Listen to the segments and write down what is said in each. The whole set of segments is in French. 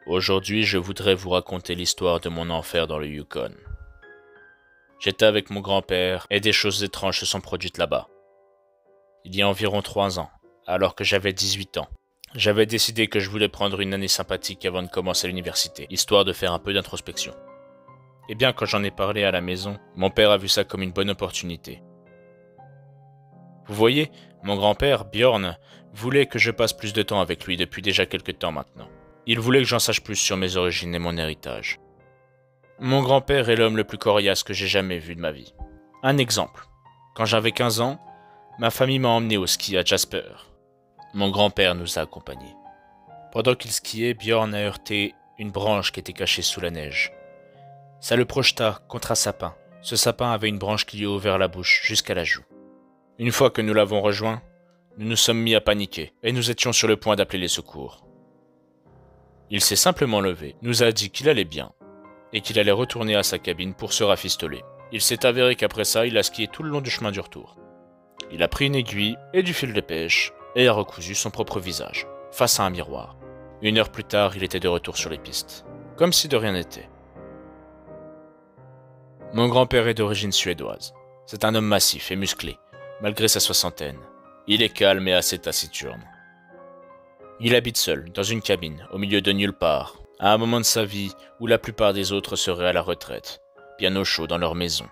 Aujourd'hui, je voudrais vous raconter l'histoire de mon enfer dans le Yukon. J'étais avec mon grand-père et des choses étranges se sont produites là-bas. Il y a environ 3 ans, alors que j'avais 18 ans, j'avais décidé que je voulais prendre une année sympathique avant de commencer l'université, histoire de faire un peu d'introspection. Et bien, quand j'en ai parlé à la maison, mon père a vu ça comme une bonne opportunité. Vous voyez, mon grand-père, Bjorn, voulait que je passe plus de temps avec lui depuis déjà quelques temps maintenant. Il voulait que j'en sache plus sur mes origines et mon héritage. Mon grand-père est l'homme le plus coriace que j'ai jamais vu de ma vie. Un exemple. Quand j'avais 15 ans, ma famille m'a emmené au ski à Jasper. Mon grand-père nous a accompagnés. Pendant qu'il skiait, Bjorn a heurté une branche qui était cachée sous la neige. Ça le projeta contre un sapin. Ce sapin avait une branche qui lui a ouvert la bouche jusqu'à la joue. Une fois que nous l'avons rejoint, nous nous sommes mis à paniquer et nous étions sur le point d'appeler les secours. Il s'est simplement levé, nous a dit qu'il allait bien et qu'il allait retourner à sa cabine pour se rafistoler. Il s'est avéré qu'après ça, il a skié tout le long du chemin du retour. Il a pris une aiguille et du fil de pêche et a recousu son propre visage, face à un miroir. 1 heure plus tard, il était de retour sur les pistes, comme si de rien n'était. Mon grand-père est d'origine suédoise. C'est un homme massif et musclé, malgré sa soixantaine. Il est calme et assez taciturne. Il habite seul, dans une cabine, au milieu de nulle part, à un moment de sa vie où la plupart des autres seraient à la retraite, bien au chaud dans leur maison.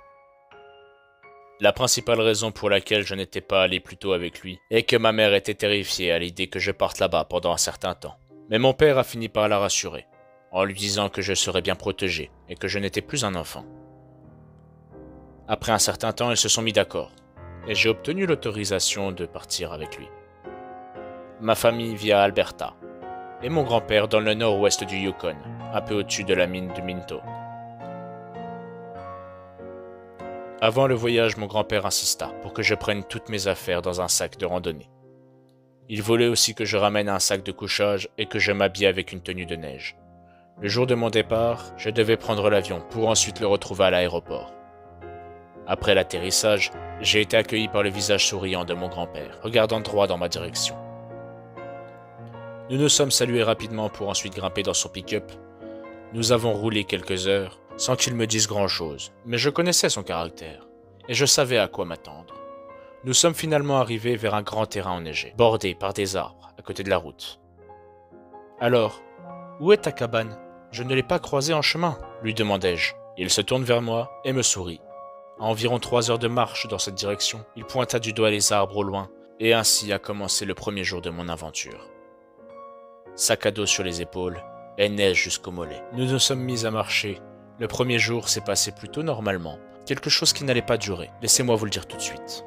La principale raison pour laquelle je n'étais pas allé plus tôt avec lui est que ma mère était terrifiée à l'idée que je parte là-bas pendant un certain temps. Mais mon père a fini par la rassurer, en lui disant que je serais bien protégé et que je n'étais plus un enfant. Après un certain temps, ils se sont mis d'accord, et j'ai obtenu l'autorisation de partir avec lui. Ma famille vit à Alberta, et mon grand-père dans le nord-ouest du Yukon, un peu au-dessus de la mine de Minto. Avant le voyage, mon grand-père insista pour que je prenne toutes mes affaires dans un sac de randonnée. Il voulait aussi que je ramène un sac de couchage et que je m'habille avec une tenue de neige. Le jour de mon départ, je devais prendre l'avion pour ensuite le retrouver à l'aéroport. Après l'atterrissage, j'ai été accueilli par le visage souriant de mon grand-père, regardant droit dans ma direction. Nous nous sommes salués rapidement pour ensuite grimper dans son pick-up. Nous avons roulé quelques heures, sans qu'il me dise grand-chose, mais je connaissais son caractère, et je savais à quoi m'attendre. Nous sommes finalement arrivés vers un grand terrain enneigé, bordé par des arbres, à côté de la route. « Alors, où est ta cabane ? Je ne l'ai pas croisée en chemin, lui demandai-je. Il se tourne vers moi et me sourit. À environ 3 heures de marche dans cette direction, il pointa du doigt les arbres au loin, et ainsi a commencé le premier jour de mon aventure. Sac à dos sur les épaules, et neige jusqu'aux mollets. Nous nous sommes mis à marcher. Le premier jour s'est passé plutôt normalement, quelque chose qui n'allait pas durer, laissez-moi vous le dire tout de suite.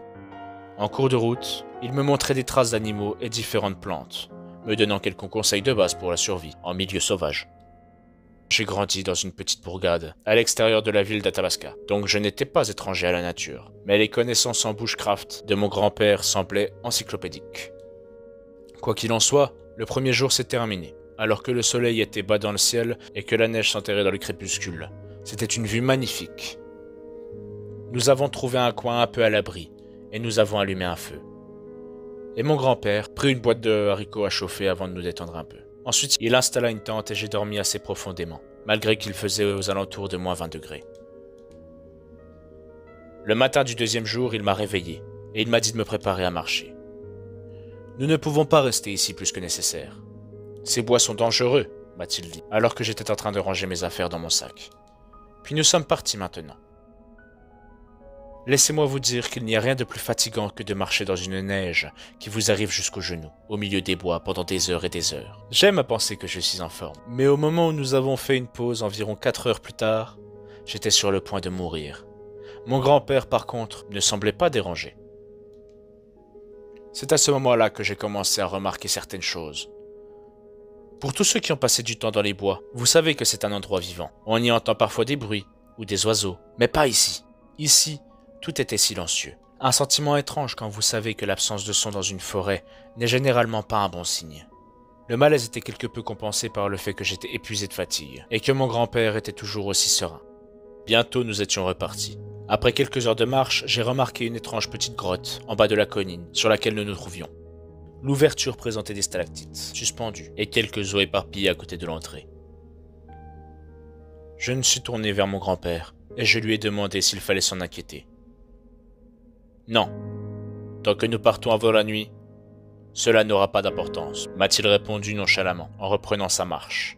En cours de route, il me montrait des traces d'animaux et différentes plantes, me donnant quelques conseils de base pour la survie en milieu sauvage. J'ai grandi dans une petite bourgade, à l'extérieur de la ville d'Athabasca, donc je n'étais pas étranger à la nature, mais les connaissances en bushcraft de mon grand-père semblaient encyclopédiques. Quoi qu'il en soit, le premier jour s'est terminé, alors que le soleil était bas dans le ciel et que la neige s'enterrait dans le crépuscule. C'était une vue magnifique. Nous avons trouvé un coin un peu à l'abri, et nous avons allumé un feu. Et mon grand-père prit une boîte de haricots à chauffer avant de nous détendre un peu. Ensuite, il installa une tente et j'ai dormi assez profondément, malgré qu'il faisait aux alentours de -20 degrés. Le matin du deuxième jour, il m'a réveillé, et il m'a dit de me préparer à marcher. Nous ne pouvons pas rester ici plus que nécessaire. Ces bois sont dangereux, m'a-t-il dit, alors que j'étais en train de ranger mes affaires dans mon sac. Puis nous sommes partis maintenant. Laissez-moi vous dire qu'il n'y a rien de plus fatigant que de marcher dans une neige qui vous arrive jusqu'aux genoux, au milieu des bois pendant des heures et des heures. J'aime à penser que je suis en forme, mais au moment où nous avons fait une pause environ 4 heures plus tard, j'étais sur le point de mourir. Mon grand-père, par contre, ne semblait pas dérangé. C'est à ce moment-là que j'ai commencé à remarquer certaines choses. Pour tous ceux qui ont passé du temps dans les bois, vous savez que c'est un endroit vivant. On y entend parfois des bruits ou des oiseaux, mais pas ici. Ici, tout était silencieux. Un sentiment étrange quand vous savez que l'absence de son dans une forêt n'est généralement pas un bon signe. Le malaise était quelque peu compensé par le fait que j'étais épuisé de fatigue, et que mon grand-père était toujours aussi serein. Bientôt nous étions repartis. Après quelques heures de marche, j'ai remarqué une étrange petite grotte en bas de la colline sur laquelle nous nous trouvions. L'ouverture présentait des stalactites suspendues et quelques os éparpillés à côté de l'entrée. Je me suis tourné vers mon grand-père et je lui ai demandé s'il fallait s'en inquiéter. Non, tant que nous partons avant la nuit, cela n'aura pas d'importance, m'a-t-il répondu nonchalamment en reprenant sa marche.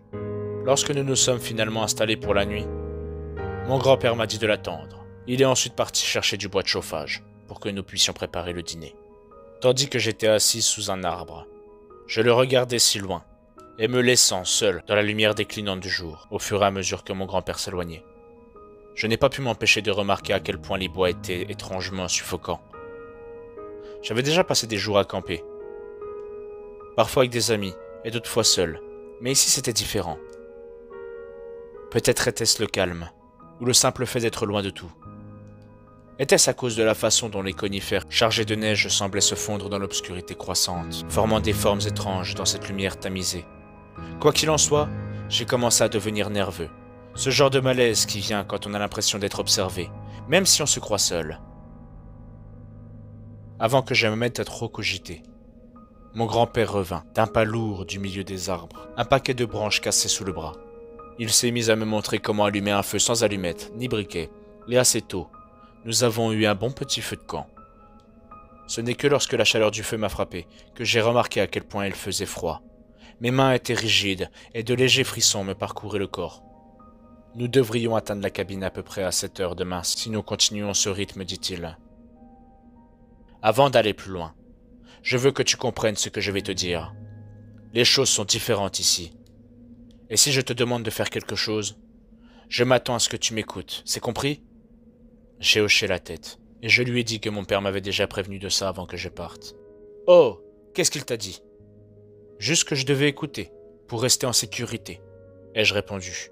Lorsque nous nous sommes finalement installés pour la nuit, mon grand-père m'a dit de l'attendre. Il est ensuite parti chercher du bois de chauffage pour que nous puissions préparer le dîner. Tandis que j'étais assis sous un arbre, je le regardais si loin, et me laissant seul dans la lumière déclinante du jour, au fur et à mesure que mon grand-père s'éloignait. Je n'ai pas pu m'empêcher de remarquer à quel point les bois étaient étrangement suffocants. J'avais déjà passé des jours à camper, parfois avec des amis, et d'autres fois seul, mais ici c'était différent. Peut-être était-ce le calme, ou le simple fait d'être loin de tout. Était-ce à cause de la façon dont les conifères chargés de neige semblaient se fondre dans l'obscurité croissante, formant des formes étranges dans cette lumière tamisée? Quoi qu'il en soit, j'ai commencé à devenir nerveux. Ce genre de malaise qui vient quand on a l'impression d'être observé, même si on se croit seul. Avant que je me mette à trop cogiter, mon grand-père revint, d'un pas lourd du milieu des arbres, un paquet de branches cassées sous le bras. Il s'est mis à me montrer comment allumer un feu sans allumette, ni briquet, et assez tôt. Nous avons eu un bon petit feu de camp. Ce n'est que lorsque la chaleur du feu m'a frappé que j'ai remarqué à quel point il faisait froid. Mes mains étaient rigides et de légers frissons me parcouraient le corps. Nous devrions atteindre la cabine à peu près à 7 heures demain si nous continuons ce rythme, dit-il. Avant d'aller plus loin, je veux que tu comprennes ce que je vais te dire. Les choses sont différentes ici. Et si je te demande de faire quelque chose, je m'attends à ce que tu m'écoutes, c'est compris ? J'ai hoché la tête, et je lui ai dit que mon père m'avait déjà prévenu de ça avant que je parte. « Oh, qu'est-ce qu'il t'a dit ?»« Juste que je devais écouter, pour rester en sécurité, » ai-je répondu.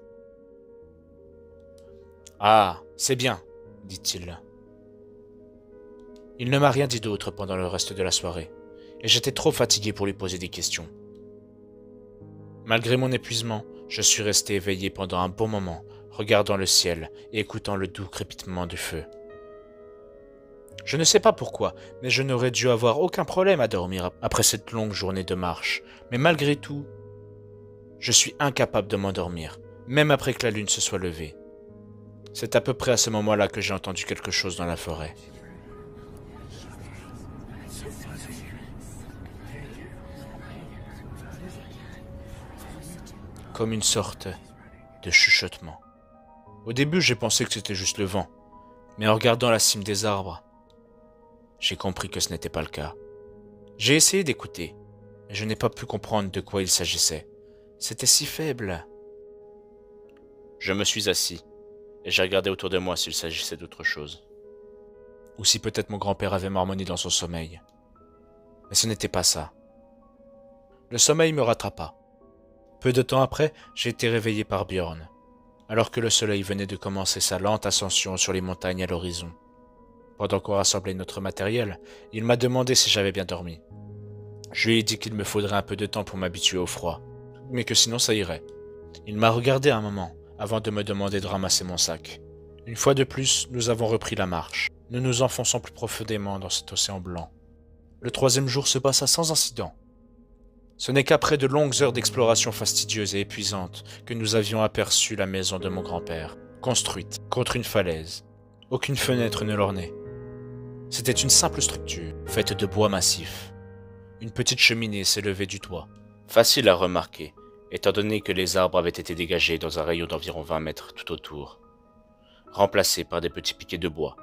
« Ah, c'est bien, » dit-il. Il ne m'a rien dit d'autre pendant le reste de la soirée, et j'étais trop fatigué pour lui poser des questions. Malgré mon épuisement, je suis resté éveillé pendant un bon moment, regardant le ciel et écoutant le doux crépitement du feu. Je ne sais pas pourquoi, mais je n'aurais dû avoir aucun problème à dormir après cette longue journée de marche. Mais malgré tout, je suis incapable de m'endormir, même après que la lune se soit levée. C'est à peu près à ce moment-là que j'ai entendu quelque chose dans la forêt. Comme une sorte de chuchotement. Au début, j'ai pensé que c'était juste le vent, mais en regardant la cime des arbres, j'ai compris que ce n'était pas le cas. J'ai essayé d'écouter, mais je n'ai pas pu comprendre de quoi il s'agissait. C'était si faible. Je me suis assis, et j'ai regardé autour de moi s'il s'agissait d'autre chose. Ou si peut-être mon grand-père avait marmonné dans son sommeil. Mais ce n'était pas ça. Le sommeil me rattrapa. Peu de temps après, j'ai été réveillé par Björn, alors que le soleil venait de commencer sa lente ascension sur les montagnes à l'horizon. Pendant qu'on rassemblait notre matériel, il m'a demandé si j'avais bien dormi. Je lui ai dit qu'il me faudrait un peu de temps pour m'habituer au froid, mais que sinon ça irait. Il m'a regardé un moment, avant de me demander de ramasser mon sac. Une fois de plus, nous avons repris la marche. Nous nous enfonçons plus profondément dans cet océan blanc. Le 3e jour se passa sans incident. Ce n'est qu'après de longues heures d'exploration fastidieuse et épuisante que nous avions aperçu la maison de mon grand-père, construite contre une falaise. Aucune fenêtre ne l'ornait. C'était une simple structure, faite de bois massif. Une petite cheminée s'élevait du toit. Facile à remarquer, étant donné que les arbres avaient été dégagés dans un rayon d'environ 20 mètres tout autour, remplacés par des petits piquets de bois.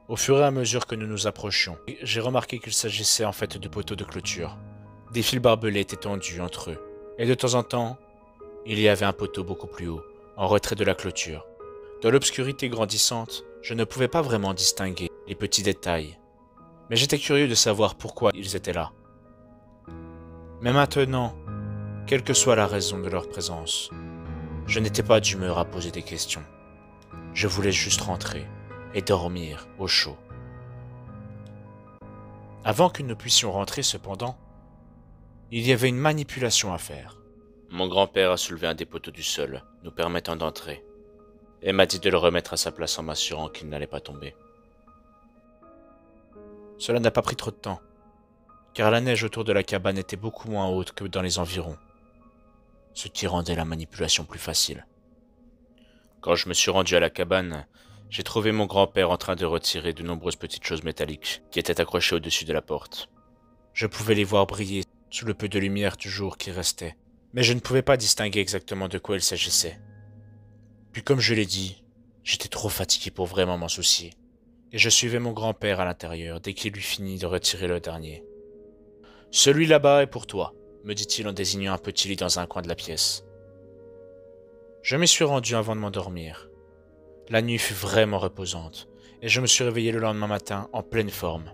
Au fur et à mesure que nous nous approchions, j'ai remarqué qu'il s'agissait en fait de poteaux de clôture. Des fils barbelés étaient tendus entre eux, et de temps en temps, il y avait un poteau beaucoup plus haut, en retrait de la clôture. Dans l'obscurité grandissante, je ne pouvais pas vraiment distinguer les petits détails, mais j'étais curieux de savoir pourquoi ils étaient là. Mais maintenant, quelle que soit la raison de leur présence, je n'étais pas d'humeur à poser des questions. Je voulais juste rentrer et dormir au chaud. Avant que nous puissions rentrer cependant, il y avait une manipulation à faire. Mon grand-père a soulevé un des poteaux du sol, nous permettant d'entrer, et m'a dit de le remettre à sa place en m'assurant qu'il n'allait pas tomber. Cela n'a pas pris trop de temps, car la neige autour de la cabane était beaucoup moins haute que dans les environs, ce qui rendait la manipulation plus facile. Quand je me suis rendu à la cabane, j'ai trouvé mon grand-père en train de retirer de nombreuses petites choses métalliques qui étaient accrochées au-dessus de la porte. Je pouvais les voir briller sous le peu de lumière du jour qui restait, mais je ne pouvais pas distinguer exactement de quoi il s'agissait. Puis comme je l'ai dit, j'étais trop fatigué pour vraiment m'en soucier, et je suivais mon grand-père à l'intérieur dès qu'il eut fini de retirer le dernier. « Celui là-bas est pour toi », me dit-il en désignant un petit lit dans un coin de la pièce. Je m'y suis rendu avant de m'endormir. La nuit fut vraiment reposante, et je me suis réveillé le lendemain matin en pleine forme,